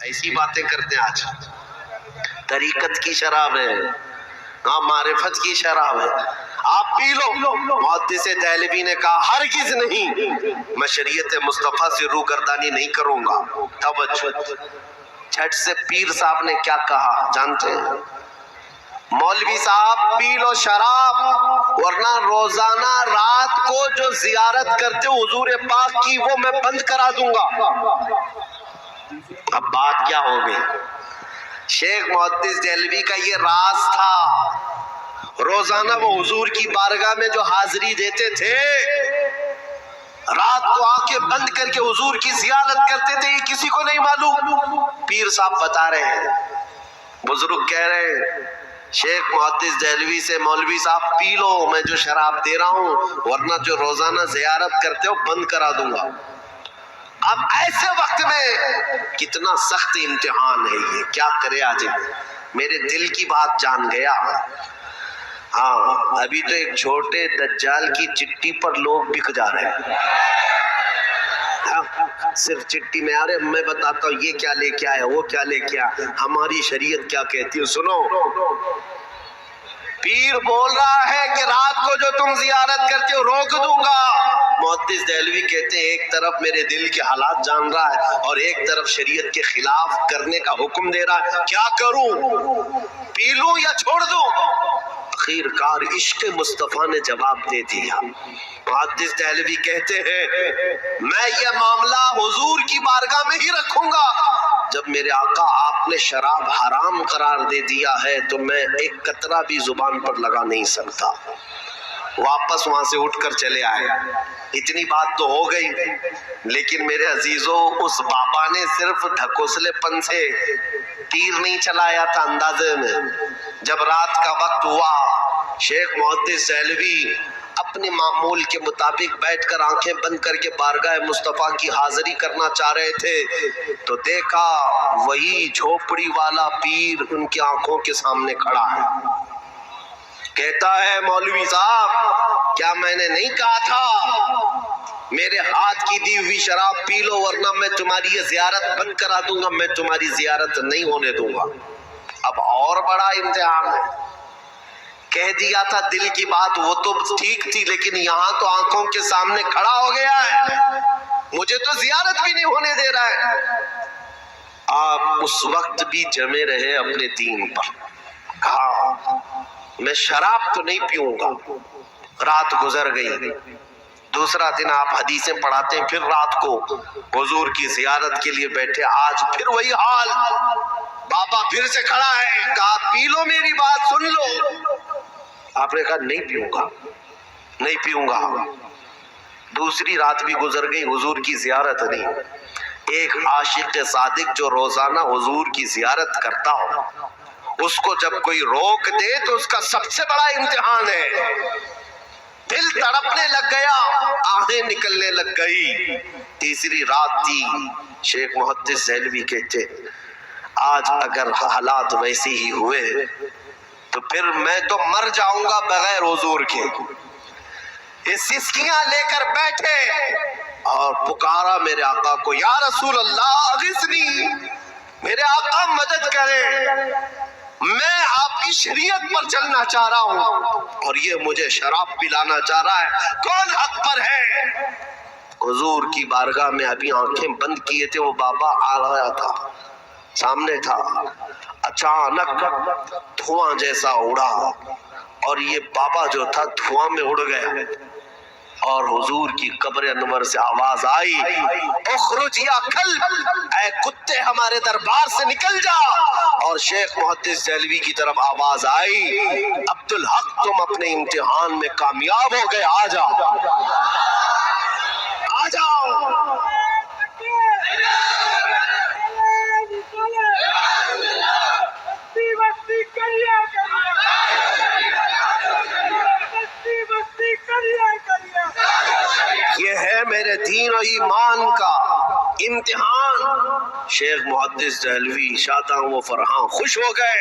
ایسی باتیں کرتے ہیں آج. طریقت کی شراب ہے, ہاں معرفت کی شراب ہے, آپ پی لو. محدث دہلوی نے کہا ہرگز نہیں, میں شریعت مصطفیٰ سے روگردانی نہیں کروں گا. توجہ, جھٹ سے پیر صاحب نے کیا کہا جانتے ہیں؟ مولوی صاحب پی لو شراب, ورنہ روزانہ رات کو جو زیارت کرتے ہو حضور پاک کی وہ میں بند کرا دوں گا. اب بات کیا ہو گئی؟ شیخ محدث دہلوی کا یہ راز تھا. روزانہ وہ حضور کی بارگاہ میں جو حاضری دیتے تھے, رات کو آنکھیں بند کر کے حضور کی زیارت کرتے تھے, یہ کسی کو نہیں معلوم. پیر صاحب بتا رہے ہیں, بزرگ کہہ رہے ہیں شیخ محدث دہلوی سے, مولوی صاحب پی لو, میں جو شراب دے رہا ہوں, ورنہ جو روزانہ زیارت کرتے ہو بند کرا دوں گا. اب ایسے وقت میں کتنا سخت امتحان ہے یہ, کیا کرے آج. میرے دل کی بات جان گیا. ہاں ابھی تو ایک چھوٹے دجال کی چٹھی پر لوگ بک جا رہے ہیں. صرف چٹھی میں آ رہے, میں بتاتا ہوں یہ کیا لے کے آیا, وہ کیا لے کے آیا, ہماری شریعت کیا کہتی ہے. سنو, پیر بول رہا ہے کہ رات کو جو تم زیارت کرتے ہو روک دوں گا. محدث دہلوی کہتے ہیں ایک طرف میرے دل کے حالات جان رہا ہے اور ایک طرف شریعت کے خلاف کرنے کا حکم دے رہا ہے, کیا کروں, پی لوں یا چھوڑ دوں. آخر کار عشق مصطفیٰ نے جواب دے دیا. محدث دہلوی کہتے ہیں میں یہ معاملہ حضور کی بارگاہ میں ہی رکھوں گا. جب میرے آقا آپ نے شراب حرام قرار دے دیا ہے تو میں ایک قطرہ بھی زبان پر لگا نہیں سکتا. واپس وہاں سے اٹھ کر چلے آئے. اتنی بات تو ہو گئی, لیکن میرے عزیزوں اس بابا نے صرف ڈھکوسلے پن سے تیر نہیں چلایا تھا اندازے میں. جب رات کا وقت ہوا, شیخ محدث دہلوی اپنے معمول کے مطابق بیٹھ کر آنکھیں بند کر کے بارگاہ مصطفیٰ کی حاضری کرنا چاہ رہے تھے تو دیکھا وہی جھوپڑی والا پیر ان کی آنکھوں کے سامنے کھڑا ہے. کہتا ہے مولوی صاحب کیا میں نے نہیں کہا تھا میرے ہاتھ کی دی ہوئی شراب پی لو ورنہ میں تمہاری یہ زیارت بند کرا دوں گا, میں تمہاری زیارت نہیں ہونے دوں گا. اب اور بڑا امتحان ہے. کہہ دیا تھا دل کی بات, وہ تو ٹھیک تھی, لیکن یہاں تو آنکھوں کے سامنے کھڑا ہو گیا ہے, مجھے تو زیارت بھی نہیں ہونے دے رہا ہے. آپ اس وقت بھی جمے رہے اپنے دین پر. کہا میں شراب تو نہیں پیوں گا. رات گزر گئی, دوسرا دن آپ حدیثیں پڑھاتے ہیں, پھر رات کو حضور کی زیارت کے لیے بیٹھے. آج پھر وہی حال, بابا پھر سے کھڑا ہے. کہا پی لو, میری بات سن لو. آپ نے کہا نہیں پیوں گا, نہیں پیوں گا. دوسری رات بھی گزر گئی, حضور کی زیارت نہیں. ایک عاشق صادق جو روزانہ حضور کی زیارت کرتا ہو, اس کو جب کوئی روک دے تو اس کا سب سے بڑا امتحان ہے. دل تڑپنے لگ گیا, آہیں نکلنے لگ گئی. تیسری رات تھی. شیخ محدث دہلوی کہتے آج اگر حالات ویسے ہی ہوئے تو پھر میں تو مر جاؤں گا بغیر حضور کے. یہ سسکیاں لے کر بیٹھے اور پکارا میرے آقا کو, یا رسول اللہ اغثنی, میرے آقا مدد کرے, میں آپ کی شریعت پر چلنا چاہ رہا ہوں اور یہ مجھے شراب پلانا چاہ رہا ہے, کون حق پر ہے. حضور کی بارگاہ میں ابھی آنکھیں بند کیے تھے, وہ بابا آ رہا تھا, سامنے تھا. اچانک دھواں جیسا اڑا اور یہ بابا جو تھا دھواں میں اڑ گیا اور حضور کی قبر انور سے آواز آئی, اخرج یا کلب, اے کتے ہمارے دربار سے نکل جا. اور شیخ محدث دہلوی کی طرف آواز آئی, عبدالحق تم اپنے امتحان میں کامیاب ہو گئے, آ جاؤ آ جاؤ. یہ ہے میرے دین و ایمان کا امتحان. شیخ محدث دہلوی شاداں و فرحاں خوش ہو گئے.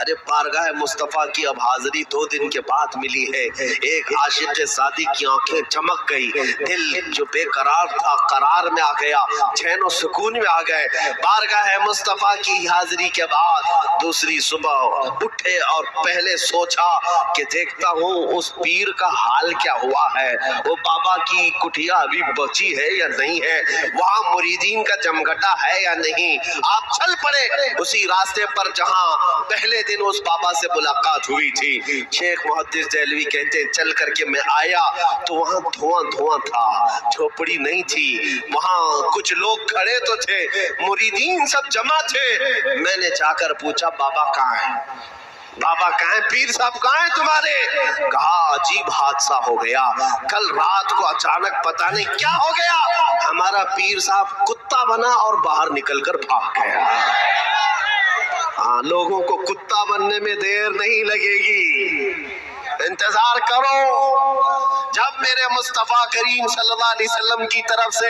ارے بارگاہ مصطفیٰ کی اب حاضری 2 دن کے بعد ملی ہے. ایک عاشق سادی کی آنکھیں چمک گئی, دل جو بے قرار تھا قرار میں آ گیا, چین و سکون میں آ گئے. بارگاہ مصطفیٰ کی حاضری کے بعد دوسری صبح اٹھے اور پہلے سوچا کہ دیکھتا ہوں اس پیر کا حال کیا ہوا ہے, وہ بابا کی کٹھیا ابھی بچی ہے یا نہیں ہے, وہاں مریدین کا جمگٹا ہے یا نہیں. آپ چل پڑے اسی راستے پر جہاں پہلے دن اس بابا سے ملاقات ہوئی تھی. شیخ محدث دہلوی کہتے ہیں چل کر کے میں آیا تو وہاں دھواں دھواں تھا, جھوپڑی نہیں تھی, وہاں کچھ لوگ کھڑے تو تھے, مریدین سب جمع تھے. میں نے جا کر پوچھا بابا کہاں ہیں, بابا کہاں ہیں, پیر صاحب کہاں ہیں تمہارے؟ کہا عجیب حادثہ ہو گیا, کل رات کو اچانک پتہ نہیں کیا ہو گیا, ہمارا پیر صاحب کتا بنا اور باہر نکل کر بھاگ گیا. ہاں, لوگوں کو کتا بننے میں دیر نہیں لگے گی, انتظار کرو. جب میرے مصطفیٰ کریم صلی اللہ علیہ وسلم کی طرف سے